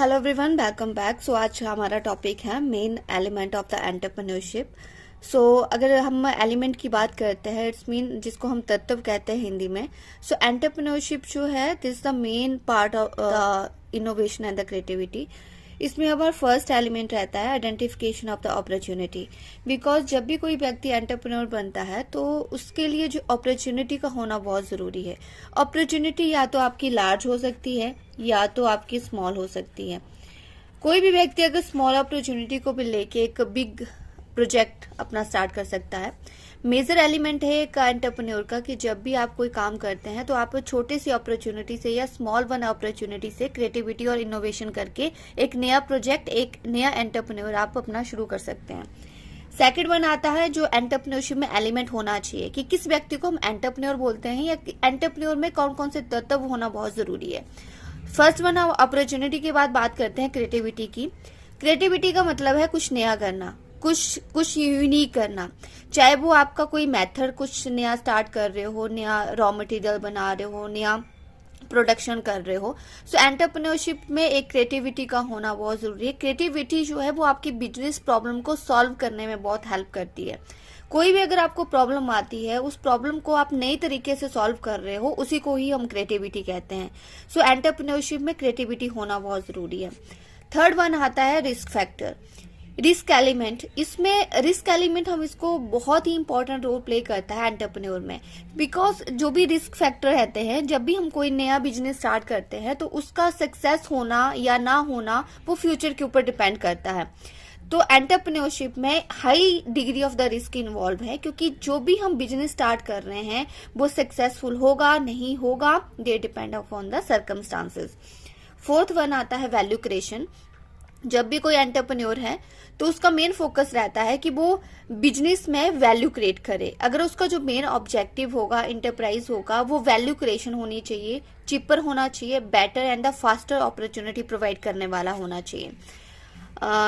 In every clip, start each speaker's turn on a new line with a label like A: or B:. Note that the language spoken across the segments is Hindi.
A: Hello everyone, welcome back. So आज हमारा टॉपिक है main element of the entrepreneurship. So अगर हम एलिमेंट की बात करते हैं, इट्स मीन जिसको हम तत्व कहते हैं हिंदी में। सो एंटरप्रेन्योरशिप जो है, this is the main part of the innovation and the creativity. इसमें हमारा फर्स्ट एलिमेंट रहता है identification of the opportunity. Because जब भी कोई व्यक्ति एंटरप्रेन्योर बनता है तो उसके लिए जो अपॉर्चुनिटी का होना बहुत ज़रूरी है। अपॉर्चुनिटी या तो आपकी लार्ज हो सकती है या तो आपकी स्मॉल हो सकती है। कोई भी व्यक्ति अगर स्मॉल अपॉर्चुनिटी को भी लेके एक बिग प्रोजेक्ट अपना स्टार्ट कर सकता है। मेजर एलिमेंट है एक एंटरप्रेन्योर का कि जब भी आप कोई काम करते हैं तो आप छोटे सी अपॉर्चुनिटी से या स्मॉल वन अपॉर्चुनिटी से क्रिएटिविटी और इनोवेशन करके एक नया प्रोजेक्ट, एक नया एंटरप्रेन्योर आप अपना शुरू कर सकते हैं। सेकंड वन आता है जो एंटरप्रेन्योरशिप में एलिमेंट होना चाहिए कि किस व्यक्ति को हम एंटरप्रेन्योर बोलते हैं या एंटरप्रेन्योर में कौन कौन से तत्व होना बहुत जरूरी है। फर्स्ट वन अपॉर्चुनिटी के बाद बात करते हैं क्रिएटिविटी की। क्रिएटिविटी का मतलब है कुछ नया करना, कुछ यूनिक करना। चाहे वो आपका कोई मेथड कुछ नया स्टार्ट कर रहे हो, नया रॉ मटेरियल बना रहे हो, नया प्रोडक्शन कर रहे हो। सो एंटरप्रेन्योरशिप में एक क्रिएटिविटी का होना बहुत जरूरी है। क्रिएटिविटी जो है वो आपकी बिजनेस प्रॉब्लम को सॉल्व करने में बहुत हेल्प करती है। कोई भी अगर आपको प्रॉब्लम आती है, उस प्रॉब्लम को आप नई तरीके से सॉल्व कर रहे हो, उसी को ही हम क्रिएटिविटी कहते हैं। सो एंटरप्रेन्योरशिप में क्रिएटिविटी होना बहुत जरूरी है। थर्ड वन आता है रिस्क फैक्टर, रिस्क एलिमेंट। इसमें रिस्क एलिमेंट हम इसको बहुत ही इंपॉर्टेंट रोल प्ले करता है एंटरप्रेन्योर में। बिकॉज जो भी रिस्क फैक्टर रहते हैं, जब भी हम कोई नया बिजनेस स्टार्ट करते हैं तो उसका सक्सेस होना या ना होना वो फ्यूचर के ऊपर डिपेंड करता है। तो एंटरप्रेन्योरशिप में high degree of the risk involve है, क्योंकि जो भी हम बिजनेस स्टार्ट कर रहे हैं वो सक्सेसफुल होगा नहीं होगा, they depend upon the circumstances. Fourth one आता है वैल्यू क्रिएशन। जब भी कोई एंटरप्रेन्योर है तो उसका मेन फोकस रहता है कि वो बिजनेस में वैल्यू क्रिएट करे। अगर उसका जो मेन ऑब्जेक्टिव होगा, इंटरप्राइज होगा, वो वैल्यू क्रिएशन होनी चाहिए, चिपर होना चाहिए, better and the faster opportunity provide करने वाला होना चाहिए।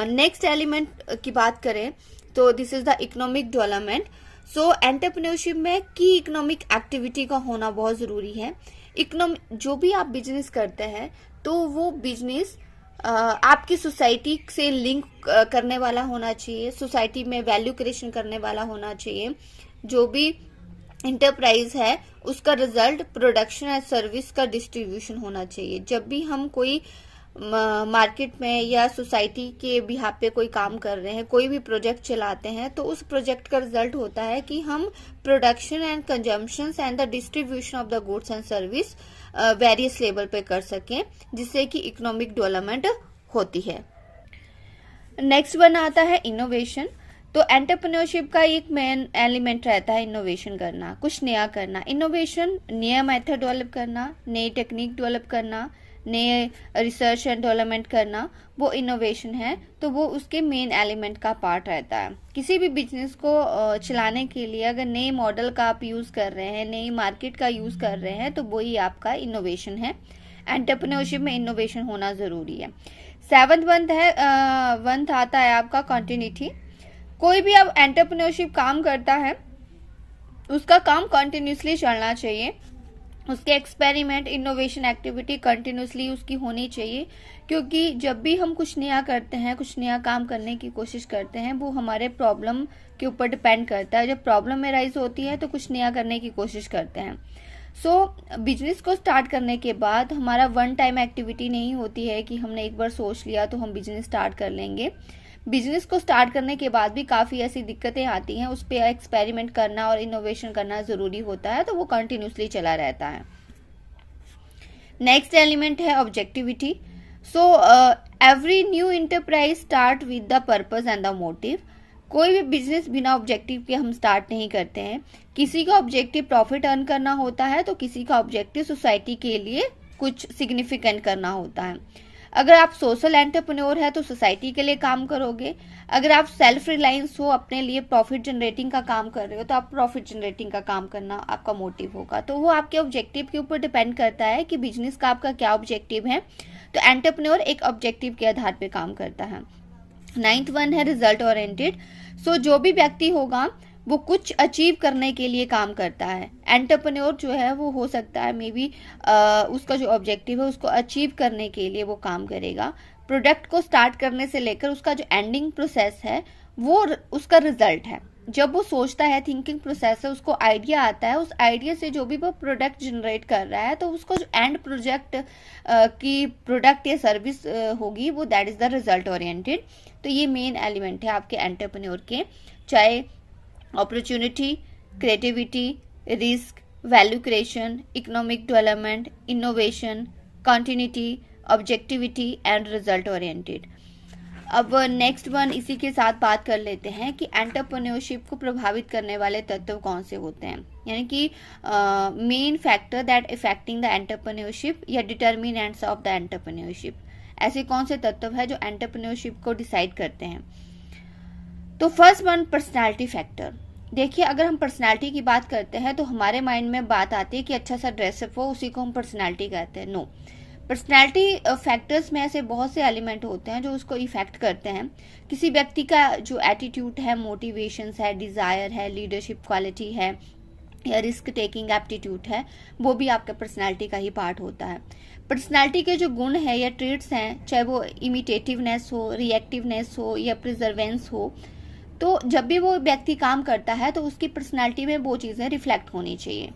A: नेक्स्ट एलिमेंट की बात करें तो this is the economic development. So entrepreneurship में की इकोनॉमिक एक्टिविटी का होना बहुत जरूरी है। जो भी आप बिजनेस करते हैं तो वो बिजनेस आपकी सोसाइटी से लिंक करने वाला होना चाहिए, सोसाइटी में वैल्यू क्रिएशन करने वाला होना चाहिए। जो भी इंटरप्राइज है उसका रिजल्ट प्रोडक्शन एंड सर्विस का डिस्ट्रीब्यूशन होना चाहिए। जब भी हम कोई मार्केट में या सोसाइटी के बिहाफ पे कोई काम कर रहे हैं, कोई भी प्रोजेक्ट चलाते हैं, तो उस प्रोजेक्ट का रिजल्ट होता है कि हम production and consumption and the distribution of the goods and service various level पे कर सकें, जिससे कि इकोनॉमिक डेवलपमेंट होती है। नेक्स्ट वन आता है इनोवेशन। तो एंटरप्रेन्योरशिप का एक मेन एलिमेंट रहता है इनोवेशन करना, कुछ नया करना। इनोवेशन नया मेथड डेवलप करना, नई टेक्निक डेवलप करना, नए रिसर्च एंड डेवलपमेंट करना, वो इनोवेशन है। तो वो उसके मेन एलिमेंट का पार्ट रहता है। किसी भी बिजनेस को चलाने के लिए अगर नए मॉडल का आप यूज कर रहे हैं, नई मार्केट का यूज कर रहे हैं, तो वही आपका इनोवेशन है। एंटरप्रेन्योरशिप में इनोवेशन होना जरूरी है। सेवंथ वंथ आता है आपका कंटिन्यूटी। कोई भी अब एंटरप्रेन्योरशिप काम करता है, उसका काम कंटिन्यूसली चलना चाहिए। उसके एक्सपेरिमेंट, इनोवेशन एक्टिविटी कंटिन्यूसली उसकी होनी चाहिए, क्योंकि जब भी हम कुछ नया करते हैं, कुछ नया काम करने की कोशिश करते हैं, वो हमारे प्रॉब्लम के ऊपर डिपेंड करता है। जब प्रॉब्लम में राइज होती है तो कुछ नया करने की कोशिश करते हैं। बिजनेस को स्टार्ट करने के बाद हमारा वन टाइम एक्टिविटी नहीं होती है कि हमने एक बार सोच लिया तो हम बिजनेस स्टार्ट कर लेंगे। बिजनेस को स्टार्ट करने के बाद भी काफ़ी ऐसी दिक्कतें आती हैं, उस पर एक्सपेरिमेंट करना और इनोवेशन करना ज़रूरी होता है, तो वो कंटिन्यूसली चला रहता है। नेक्स्ट एलिमेंट है objectivity. Every new enterprise start with the purpose and the motive. कोई भी बिजनेस बिना ऑब्जेक्टिव के हम स्टार्ट नहीं करते हैं। किसी का ऑब्जेक्टिव प्रॉफिट अर्न करना होता है, तो किसी का ऑब्जेक्टिव सोसाइटी के लिए कुछ सिग्निफिकेंट करना होता है। अगर आप सोशल एंटरप्रेन्योर है तो सोसाइटी के लिए काम करोगे। अगर आप सेल्फ रिलायंस हो, अपने लिए प्रॉफिट जनरेटिंग का काम कर रहे हो, तो आप प्रॉफिट जनरेटिंग का काम करना आपका मोटिव होगा। तो वो आपके ऑब्जेक्टिव के ऊपर डिपेंड करता है कि बिजनेस का आपका क्या ऑब्जेक्टिव है। तो एंटरप्रेन्योर एक ऑब्जेक्टिव के आधार पर काम करता है। नाइन्थ वन है रिजल्ट ओरिएंटेड। जो भी व्यक्ति होगा वो कुछ अचीव करने के लिए काम करता है। एंटरप्रेन्योर जो है वो हो सकता है मे बी उसका जो ऑब्जेक्टिव है उसको अचीव करने के लिए वो काम करेगा। प्रोडक्ट को स्टार्ट करने से लेकर उसका जो एंडिंग प्रोसेस है वो उसका रिजल्ट है। जब वो सोचता है, थिंकिंग प्रोसेस है, उसको आइडिया आता है, उस आइडिया से जो भी वो प्रोडक्ट जनरेट कर रहा है तो उसको जो एंड प्रोजेक्ट की प्रोडक्ट या सर्विस होगी वो that is the result oriented. तो ये मेन एलिमेंट है आपके एंटरप्रेन्योर के, चाहे opportunity, creativity, risk, value creation, economic development, innovation, continuity, objectivity and result oriented. अब नेक्स्ट वन इसी के साथ बात कर लेते हैं कि एंटरप्रेन्योरशिप को प्रभावित करने वाले तत्व कौन से होते हैं, यानी कि main factor that affecting the entrepreneurship या डिटर्मिनेंट्स ऑफ द एंटरप्रेन्योरशिप। ऐसे कौन से तत्व है जो एंटरप्रेन्योरशिप को डिसाइड करते हैं। तो फर्स्ट वन, पर्सनालिटी फैक्टर। देखिए, अगर हम पर्सनालिटी की बात करते हैं तो हमारे माइंड में बात आती है कि अच्छा सा ड्रेसअप हो, उसी को हम पर्सनालिटी कहते हैं। नो, पर्सनालिटी फैक्टर्स में ऐसे बहुत से एलिमेंट होते हैं जो उसको इफेक्ट करते हैं। किसी व्यक्ति का जो एटीट्यूड है, मोटिवेशंस है, डिजायर है, लीडरशिप क्वालिटी है या रिस्क टेकिंग एप्टीट्यूड है, वो भी आपका पर्सनालिटी का ही पार्ट होता है। पर्सनालिटी के जो गुण है या ट्रेट्स हैं, चाहे वो इमिटेटिवनेस हो, रिएक्टिवनेस हो या प्रिजर्वेंस हो, तो जब भी वो व्यक्ति काम करता है तो उसकी पर्सनालिटी में वो चीज़ें रिफ्लेक्ट होनी चाहिए।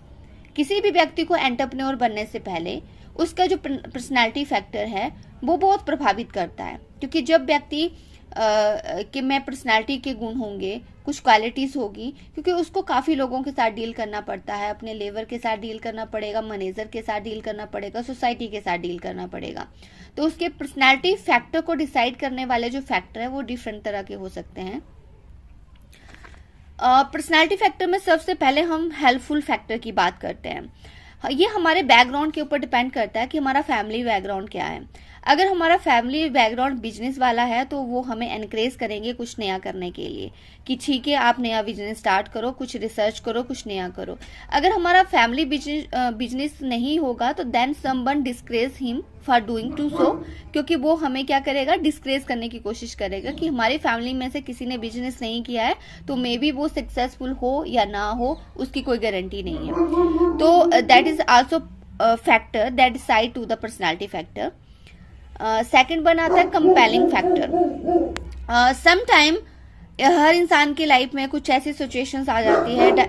A: किसी भी व्यक्ति को एंटरप्रेन्योर बनने से पहले उसका जो पर्सनालिटी फैक्टर है वो बहुत प्रभावित करता है, क्योंकि जब व्यक्ति कि मैं पर्सनालिटी के गुण होंगे, कुछ क्वालिटीज होगी, क्योंकि उसको काफ़ी लोगों के साथ डील करना पड़ता है, अपने लेबर के साथ डील करना पड़ेगा, मैनेजर के साथ डील करना पड़ेगा, सोसाइटी के साथ डील करना पड़ेगा। तो उसके पर्सनालिटी फैक्टर को डिसाइड करने वाले जो फैक्टर है वो डिफरेंट तरह के हो सकते हैं। पर्सनालिटी फैक्टर में सबसे पहले हम हेल्पफुल फैक्टर की बात करते हैं। ये हमारे बैकग्राउंड के ऊपर डिपेंड करता है कि हमारा फैमिली बैकग्राउंड क्या है। अगर हमारा फैमिली बैकग्राउंड बिजनेस वाला है तो वो हमें एनकरेज करेंगे कुछ नया करने के लिए कि ठीक है, आप नया बिजनेस स्टार्ट करो, कुछ रिसर्च करो, कुछ नया करो। अगर हमारा फैमिली बिजनेस नहीं होगा तो then someone discourage him for doing to so, क्योंकि वो हमें क्या करेगा, डिस्करेज करने की कोशिश करेगा कि हमारी फैमिली में से किसी ने बिजनेस नहीं किया है तो मे बी वो सक्सेसफुल हो या ना हो, उसकी कोई गारंटी नहीं है। तो that is also factor that decide to the personality factor. Second बनाता है कंपेलिंग फैक्टर। सम टाइम हर इंसान की लाइफ में कुछ ऐसी सिचुएशंस आ जाती है,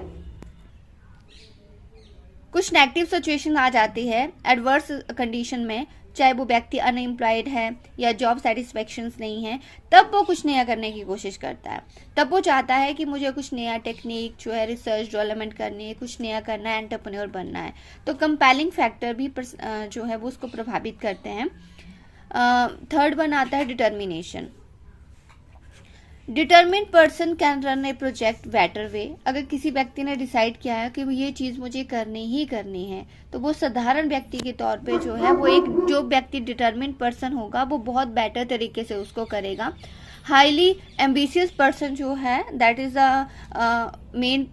A: कुछ नेगेटिव सिचुएशन आ जाती है एडवर्स कंडीशन में, चाहे वो व्यक्ति अनएम्प्लॉयड है या जॉब सेटिस्फेक्शंस नहीं है, तब वो कुछ नया करने की कोशिश करता है। तब वो चाहता है कि मुझे कुछ नया टेक्निक जो है, रिसर्च डेवलपमेंट करनी है, कुछ नया करना है, एंटरप्रेन्योर बनना है। तो कंपेलिंग फैक्टर भी जो है वो उसको प्रभावित करते हैं। थर्ड वन आता है determination. Determined person can run A project better way. अगर किसी व्यक्ति ने डिसाइड किया है कि ये चीज़ मुझे करनी ही करनी है, तो वो साधारण व्यक्ति के तौर पे जो है वो एक जो व्यक्ति डिटर्मिन्ड पर्सन होगा वो बहुत बेटर तरीके से उसको करेगा। हाईली एम्बिशियस पर्सन जो है that is a main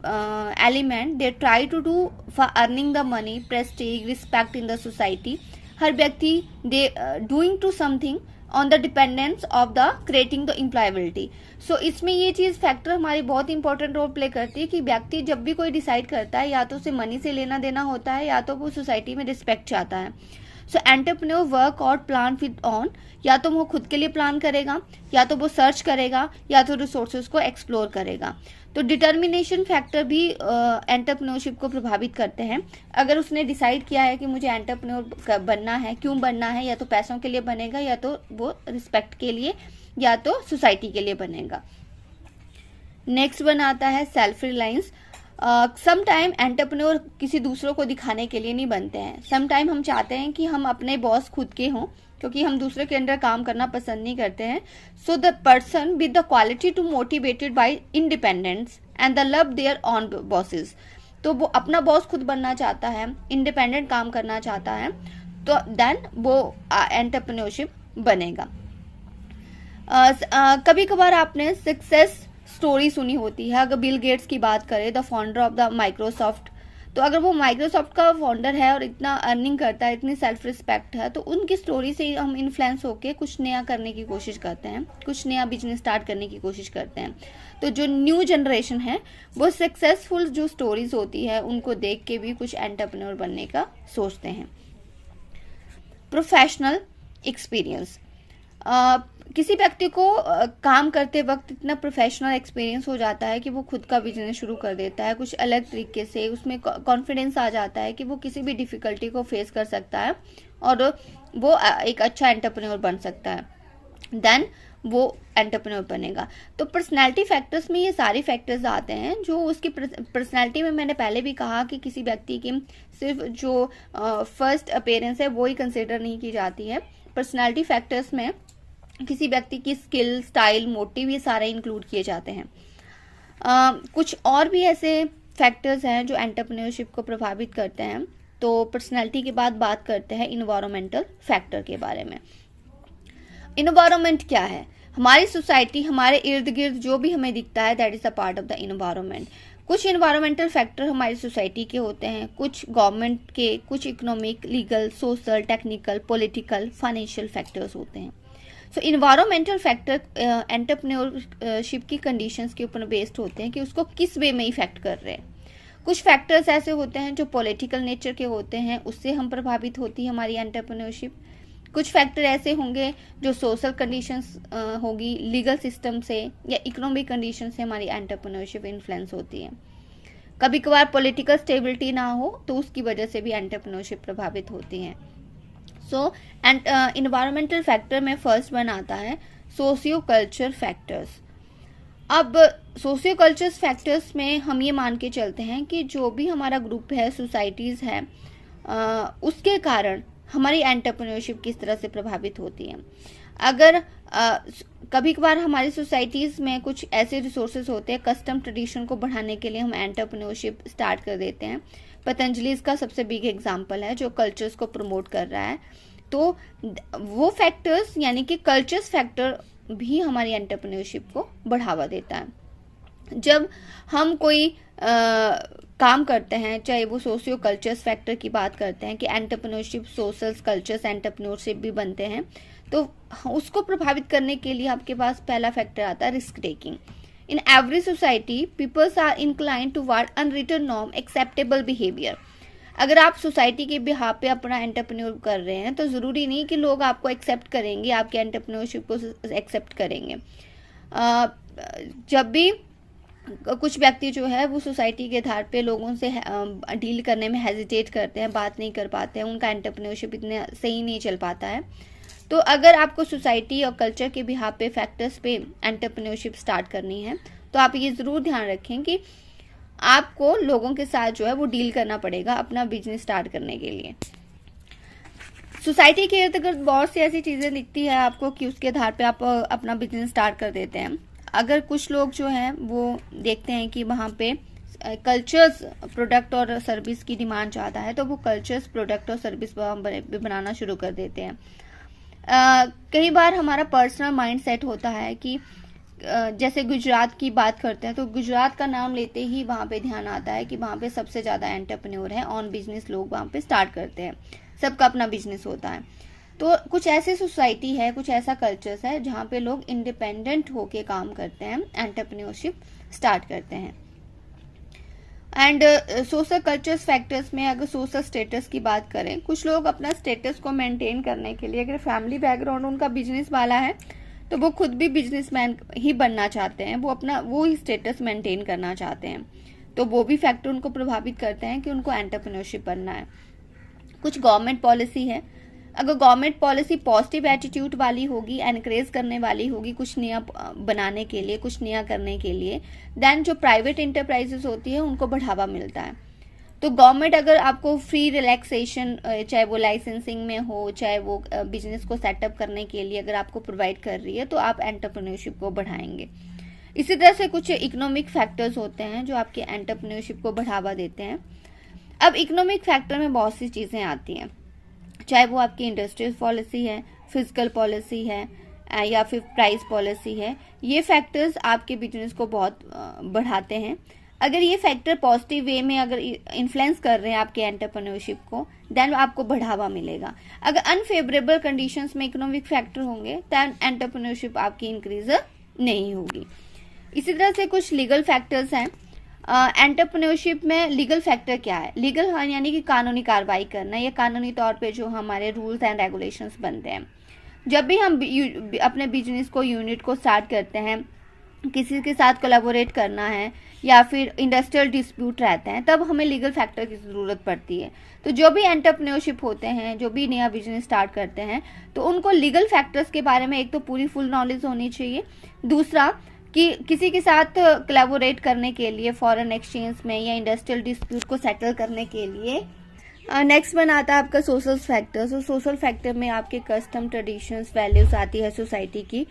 A: element they try to do for earning the money, prestige, respect in the society. हर व्यक्ति they doing to something on the dependence of the creating the employability. So इसमें ये चीज़ फैक्टर हमारी बहुत इंपॉर्टेंट रोल प्ले करती है कि व्यक्ति जब भी कोई डिसाइड करता है या तो उसे मनी से लेना देना होता है या तो वो सोसाइटी में रिस्पेक्ट चाहता है। So entrepreneur work out plan with on, या तो वो खुद के लिए प्लान करेगा, या तो वो सर्च करेगा, या तो रिसोर्सेज को एक्सप्लोर करेगा। तो डिटर्मिनेशन फैक्टर भी एंटरप्रेन्योरशिप को प्रभावित करते हैं। अगर उसने डिसाइड किया है कि मुझे एंटरप्रेन्योर बनना है, क्यों बनना है, या तो पैसों के लिए बनेगा, या तो वो रिस्पेक्ट के लिए, या तो सोसाइटी के लिए बनेगा। नेक्स्ट वन आता है self reliance. Some time entrepreneur किसी दूसरों को दिखाने के लिए नहीं बनते हैं। सम टाइम हम चाहते हैं कि हम अपने बॉस खुद के हों, क्योंकि हम दूसरे के अंडर काम करना पसंद नहीं करते हैं। So the person with the quality to motivated by independence and the love their on bosses. तो वो अपना बॉस खुद बनना चाहता है, इंडिपेंडेंट काम करना चाहता है, तो देन वो एंटरप्रेन्योरशिप बनेगा। कभी कभार आपने सक्सेस स्टोरी सुनी होती है। अगर बिल गेट्स की बात करें, the founder of the Microsoft, तो अगर वो माइक्रोसॉफ्ट का फाउंडर है और इतना अर्निंग करता है, इतनी सेल्फ रिस्पेक्ट है, तो उनकी स्टोरी से हम इन्फ्लुएंस होके कुछ नया करने की कोशिश करते हैं, कुछ नया बिजनेस स्टार्ट करने की कोशिश करते हैं। तो जो न्यू जनरेशन है वो सक्सेसफुल जो स्टोरीज होती है उनको देख के भी कुछ एंटरप्रेन्योर बनने का सोचते हैं। प्रोफेशनल एक्सपीरियंस, किसी व्यक्ति को काम करते वक्त इतना प्रोफेशनल एक्सपीरियंस हो जाता है कि वो खुद का बिजनेस शुरू कर देता है कुछ अलग तरीके से, उसमें कॉन्फिडेंस आ जाता है कि वो किसी भी डिफिकल्टी को फेस कर सकता है और वो एक अच्छा एंटरप्रेन्योर बन सकता है, देन वो एंटरप्रेन्योर बनेगा। तो पर्सनैलिटी फैक्टर्स में ये सारे फैक्टर्स आते हैं जो उसकी पर्सनैलिटी में, मैंने पहले भी कहा कि किसी व्यक्ति की सिर्फ जो फर्स्ट अपीयरेंस है वो ही कंसिडर नहीं की जाती है। पर्सनैलिटी फैक्टर्स में किसी व्यक्ति की स्किल, स्टाइल, मोटिव, ये सारे इंक्लूड किए जाते हैं। कुछ और भी ऐसे फैक्टर्स हैं जो एंटरप्रेन्योरशिप को प्रभावित करते हैं। तो पर्सनैलिटी के बाद बात करते हैं इन्वायरमेंटल फैक्टर के बारे में। इन्वायरमेंट क्या है? हमारी सोसाइटी, हमारे इर्द गिर्द जो भी हमें दिखता है, that is a part of the environment. कुछ इन्वायरमेंटल फैक्टर हमारी सोसाइटी के होते हैं, कुछ गवर्नमेंट के, कुछ economic, legal, social, technical, political, financial factors होते हैं। सो इन्वायरमेंटल फैक्टर एंटरप्रेन्योरशिप की कंडीशंस के ऊपर बेस्ड होते हैं कि उसको किस वे में इफेक्ट कर रहे हैं। कुछ फैक्टर्स ऐसे होते हैं जो पॉलिटिकल नेचर के होते हैं, उससे हम प्रभावित होती है हमारी एंटरप्रेन्योरशिप। कुछ फैक्टर ऐसे होंगे जो सोशल कंडीशंस होगी, लीगल सिस्टम से या इकोनॉमिक कंडीशन से हमारी एंटरप्रेन्योरशिप इन्फ्लुएंस होती है। कभी कभार पॉलिटिकल स्टेबिलिटी ना हो तो उसकी वजह से भी एंटरप्रेन्योरशिप प्रभावित होती है। सो इन्वायरमेंटल फैक्टर में फर्स्ट वन आता है सोशियो कल्चर फैक्टर्स। अब सोशियो कल्चर फैक्टर्स में हम ये मान के चलते हैं कि जो भी हमारा ग्रुप है, सोसाइटीज है, उसके कारण हमारी एंटरप्रेन्योरशिप किस तरह से प्रभावित होती है। अगर कभी कभार हमारी सोसाइटीज में कुछ ऐसे रिसोर्सेज होते हैं, कस्टम ट्रेडिशन को बढ़ाने के लिए हम एंटरप्रेन्योरशिप स्टार्ट कर देते हैं। पतंजलि इसका सबसे बिग एग्जांपल है जो कल्चर्स को प्रमोट कर रहा है। तो वो फैक्टर्स यानी कि कल्चर्स फैक्टर भी हमारी एंटरप्रेन्योरशिप को बढ़ावा देता है। जब हम कोई काम करते हैं, चाहे वो सोशियो कल्चर्स फैक्टर की बात करते हैं कि एंटरप्रेन्योरशिप, सोशल कल्चर्स एंटरप्रेन्योरशिप भी बनते हैं, तो उसको प्रभावित करने के लिए आपके पास पहला फैक्टर आता है risk taking. In every society peoples are inclined toward unwritten norm acceptable behaviour. अगर आप सोसाइटी के बिहाफ पे अपना एंटरप्रेन्योर कर रहे हैं तो ज़रूरी नहीं कि लोग आपको एक्सेप्ट करेंगे, आपके एंटरप्रेन्योरशिप को एक्सेप्ट करेंगे। जब भी कुछ व्यक्ति जो है वो सोसाइटी के आधार पे लोगों से डील करने में हेजिटेट करते हैं, बात नहीं कर पाते हैं, उनका एंटरप्रेन्योरशिप इतने सही नहीं चल पाता है। तो अगर आपको सोसाइटी और कल्चर के बिहाफ पे फैक्टर्स पे एंटरप्रेन्योरशिप स्टार्ट करनी है तो आप ये ज़रूर ध्यान रखें कि आपको लोगों के साथ जो है वो डील करना पड़ेगा अपना बिजनेस स्टार्ट करने के लिए। सोसाइटी के इर्द गिर्द बहुत सी ऐसी चीज़ें दिखती है आपको कि उसके आधार पे आप अपना बिजनेस स्टार्ट कर देते हैं। अगर कुछ लोग जो हैं वो देखते हैं कि वहाँ पे कल्चर्स प्रोडक्ट और सर्विस की डिमांड ज़्यादा है तो वो कल्चर्स प्रोडक्ट और सर्विस बनाना शुरू कर देते हैं। कई बार हमारा पर्सनल माइंड सेट होता है कि जैसे गुजरात की बात करते हैं तो गुजरात का नाम लेते ही वहाँ पे ध्यान आता है कि वहाँ पे सबसे ज़्यादा एंटरप्रेन्योर है, ऑन बिजनेस लोग वहाँ पे स्टार्ट करते हैं, सबका अपना बिजनेस होता है। तो कुछ ऐसी सोसाइटी है, कुछ ऐसा कल्चर्स है जहाँ पे लोग इंडिपेंडेंट होके काम करते हैं, एंटरप्रेन्योरशिप स्टार्ट करते हैं। एंड सोशल कल्चर्स फैक्टर्स में अगर सोशल स्टेटस की बात करें, कुछ लोग अपना स्टेटस को मेंटेन करने के लिए, अगर फैमिली बैकग्राउंड उनका बिजनेस वाला है तो वो खुद भी बिजनेसमैन ही बनना चाहते हैं, वो ही स्टेटस मेंटेन करना चाहते हैं। तो वो भी फैक्टर उनको प्रभावित करते हैं कि उनको एंटरप्रेन्योरशिप बनना है। कुछ गवर्नमेंट पॉलिसी है, अगर गवर्नमेंट पॉलिसी पॉजिटिव एटीट्यूड वाली होगी, एनकरेज करने वाली होगी कुछ नया बनाने के लिए, कुछ नया करने के लिए, देन जो प्राइवेट इंटरप्राइजेस होती है उनको बढ़ावा मिलता है। तो गवर्नमेंट अगर आपको फ्री रिलैक्सेशन, चाहे वो लाइसेंसिंग में हो, चाहे वो बिजनेस को सेटअप करने के लिए अगर आपको प्रोवाइड कर रही है तो आप एंटरप्रेन्योरशिप को बढ़ाएंगे। इसी तरह से कुछ इकोनॉमिक फैक्टर्स होते हैं जो आपके एंटरप्रेन्योरशिप को बढ़ावा देते हैं। अब इकोनॉमिक फैक्टर में बहुत सी चीज़ें आती हैं, चाहे वो आपकी इंडस्ट्रियल पॉलिसी है, फिजिकल पॉलिसी है या फिर प्राइस पॉलिसी है। ये फैक्टर्स आपके बिजनेस को बहुत बढ़ाते हैं। अगर ये फैक्टर पॉजिटिव वे में अगर इन्फ्लुएंस कर रहे हैं आपके एंटरप्रेन्योरशिप को, देन आपको बढ़ावा मिलेगा। अगर अनफेवरेबल कंडीशंस में इकोनॉमिक फैक्टर होंगे, देन एंटरप्रेन्योरशिप आपकी इंक्रीज नहीं होगी। इसी तरह से कुछ लीगल फैक्टर्स हैं। एंटरप्रेन्योरशिप में लीगल फैक्टर क्या है? लीगल यानी कि कानूनी कार्रवाई करना, या कानूनी तौर पे जो हमारे रूल्स एंड रेगुलेशंस बनते हैं। जब भी हम अपने बिजनेस को, यूनिट को स्टार्ट करते हैं, किसी के साथ कोलैबोरेट करना है या फिर इंडस्ट्रियल डिस्प्यूट रहते हैं, तब हमें लीगल फैक्टर की ज़रूरत पड़ती है। तो जो भी एंटरप्रेन्योरशिप होते हैं, जो भी नया बिजनेस स्टार्ट करते हैं, तो उनको लीगल फैक्टर्स के बारे में एक तो पूरी फुल नॉलेज होनी चाहिए। दूसरा कि किसी के साथ कोलैबोरेट करने के लिए फॉरेन एक्सचेंज में या इंडस्ट्रियल डिस्प्यूट को सेटल करने के लिए। नेक्स्ट वन आता है आपका सोशल फैक्टर। सो सोशल फैक्टर में आपके कस्टम, ट्रेडिशंस, वैल्यूज आती है सोसाइटी की।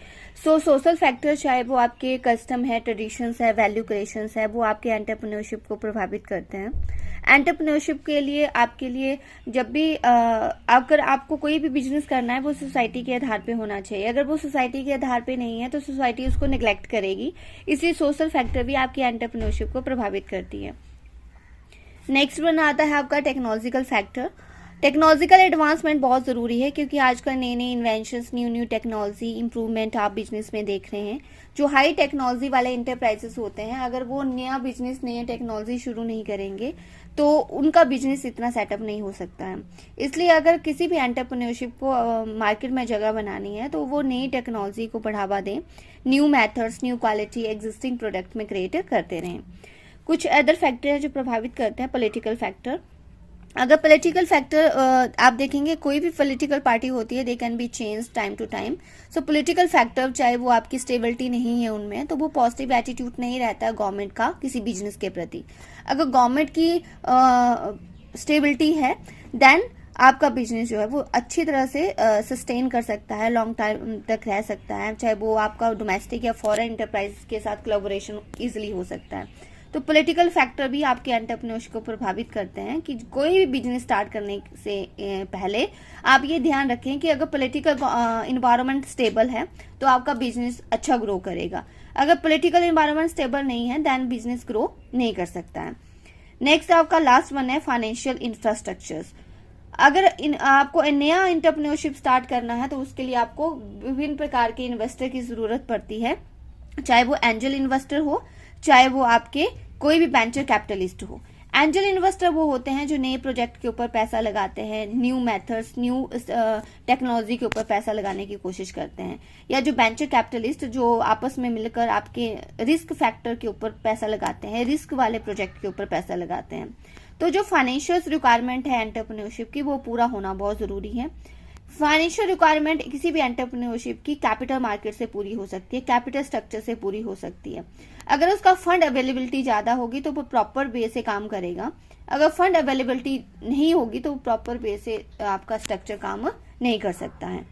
A: सो सोशल फैक्टर चाहे वो आपके कस्टम है, ट्रेडिशंस है, वैल्यू क्रिएशंस है, वो आपके एंटरप्रेन्योरशिप को प्रभावित करते हैं। एंटरप्रेन्योरशिप के लिए आपके लिए जब भी अगर आपको कोई भी बिजनेस करना है, वो सोसाइटी के आधार पे होना चाहिए। अगर वो सोसाइटी के आधार पे नहीं है तो सोसाइटी उसको निगलेक्ट करेगी। इसलिए सोशल फैक्टर भी आपकी एंटरप्रेन्योरशिप को प्रभावित करती है। नेक्स्ट वन आता है आपका टेक्नोलॉजिकल फैक्टर। टेक्नोलॉजिकल एडवांसमेंट बहुत ज़रूरी है, क्योंकि आजकल नए नए इन्वेंशंस, न्यू टेक्नोलॉजी इंप्रूवमेंट आप बिजनेस में देख रहे हैं। जो हाई टेक्नोलॉजी वाले इंटरप्राइजेस होते हैं, अगर वो नया बिजनेस, नई टेक्नोलॉजी शुरू नहीं करेंगे तो उनका बिजनेस इतना सेटअप नहीं हो सकता है। इसलिए अगर किसी भी एंटरप्रेन्योरशिप को मार्केट में जगह बनानी है, तो वो नई टेक्नोलॉजी को बढ़ावा दें, new methods, new quality existing product में क्रिएट करते रहें। कुछ अदर फैक्टर है जो प्रभावित करते हैं। Political factor. अगर पॉलिटिकल फैक्टर आप देखेंगे, कोई भी पॉलिटिकल पार्टी होती है, they can be change time to time. So political factor, चाहे वो आपकी स्टेबिलिटी नहीं है उनमें, तो वो पॉजिटिव एटीट्यूड नहीं रहता है गवर्नमेंट का किसी बिजनेस के प्रति। अगर गवर्नमेंट की स्टेबिलिटी है, देन आपका बिजनेस जो है वो अच्छी तरह से सस्टेन कर सकता है, लॉन्ग टाइम तक रह सकता है, चाहे वो आपका डोमेस्टिक या फॉरेन एंटरप्राइज के साथ कोलैबोरेशन इजीली हो सकता है। तो पॉलिटिकल फैक्टर भी आपके एंटरप्रेन्योरशिप को प्रभावित करते हैं कि कोई भी बिजनेस स्टार्ट करने से पहले आप ये ध्यान रखें कि अगर पॉलिटिकल इन्वायरमेंट स्टेबल है तो आपका बिजनेस अच्छा ग्रो करेगा। अगर पॉलिटिकल इन्वायरमेंट स्टेबल नहीं है, देन बिजनेस ग्रो नहीं कर सकता है। नेक्स्ट आपका लास्ट वन है फाइनेंशियल इंफ्रास्ट्रक्चर्स। अगर आपको नया एंटरप्रेन्योरशिप स्टार्ट करना है, तो उसके लिए आपको विभिन्न प्रकार के इन्वेस्टर की जरूरत पड़ती है, चाहे वो एंजल इन्वेस्टर हो, चाहे वो आपके कोई भी वेंचर कैपिटलिस्ट हो। एंजल इन्वेस्टर वो होते हैं जो नए प्रोजेक्ट के ऊपर पैसा लगाते हैं, न्यू मेथड्स, न्यू टेक्नोलॉजी के ऊपर पैसा लगाने की कोशिश करते हैं। या जो वेंचर कैपिटलिस्ट जो आपस में मिलकर आपके रिस्क फैक्टर के ऊपर पैसा लगाते हैं, रिस्क वाले प्रोजेक्ट के ऊपर पैसा लगाते हैं। तो जो फाइनेंशियल रिक्वायरमेंट है एंटरप्रेन्योरशिप की, वो पूरा होना बहुत जरूरी है। फाइनेंशियल रिक्वायरमेंट किसी भी एंटरप्रेन्योरशिप की कैपिटल मार्केट से पूरी हो सकती है, कैपिटल स्ट्रक्चर से पूरी हो सकती है। अगर उसका फंड अवेलेबिलिटी ज्यादा होगी तो वो प्रॉपर वे से काम करेगा। अगर फंड अवेलेबिलिटी नहीं होगी तो प्रॉपर वे से आपका स्ट्रक्चर काम नहीं कर सकता है।